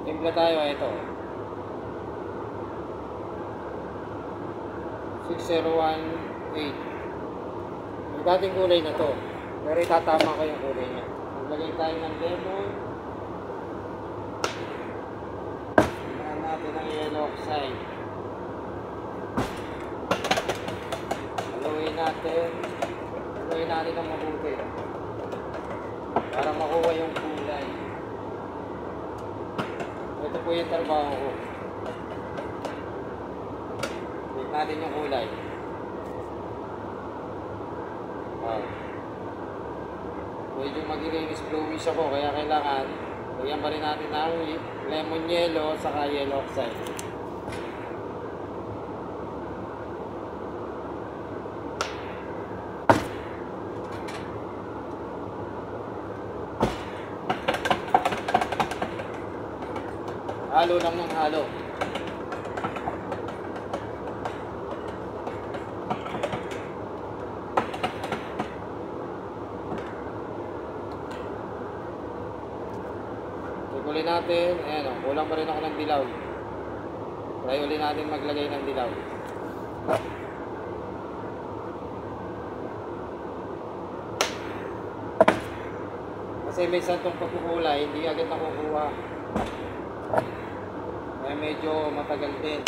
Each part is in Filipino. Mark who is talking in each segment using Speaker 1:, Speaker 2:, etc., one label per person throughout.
Speaker 1: Timpla tayo, ito. 6018. Yung dating kulay na to. Pero itatama ko yung kulay niya. Maglagay tayo ng lemon. Tingnan natin ang yellow oxide. Haluin natin. Haluin natin ang mabuti. Para makuha yung kulay. Ito po yung trabaho ko. Tignan natin yung kulay. Wow. Medyo magiging bluish ako, kaya kailangan lagyan pa rin natin ng lemon yellow saka yellow oxide. Halo lang ng halo. Uli natin, ayan o, kulang pa rin ako ng dilaw. Try uli natin maglagay ng dilaw. Kasi may santong pagkukulay, hindi agad nakukuha. Kaya medyo matagal din.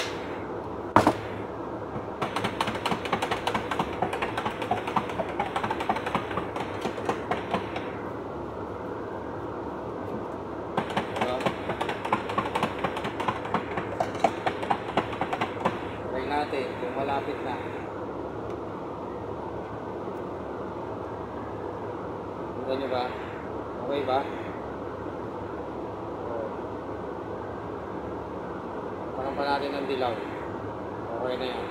Speaker 1: Natin kung malapit na. Tingnan nyo ba? Okay ba? Parang pa natin ng dilaw. Okay na yan.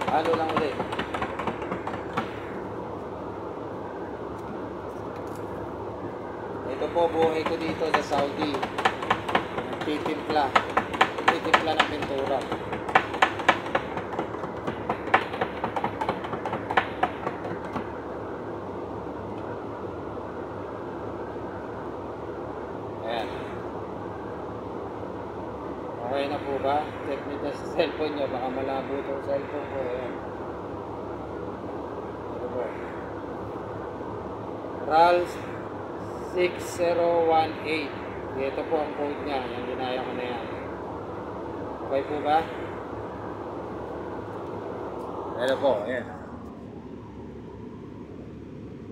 Speaker 1: Halo lang ulit. Ito po buhay ko dito sa Saudi. Titimpla ng pintura. Ayan. Okay na po ba? Check nyo sa cellphone nyo. Baka malabo itong cellphone ko. Ayan. Ito po. RALS 6018. Ito po ang code niya. Yan, dinaya ko na yan. Okay po ba? Ito po, ayan.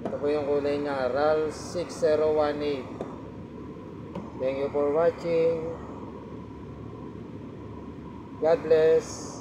Speaker 1: Ito po yung kulay niya. RAL 6018. Thank you for watching. God bless.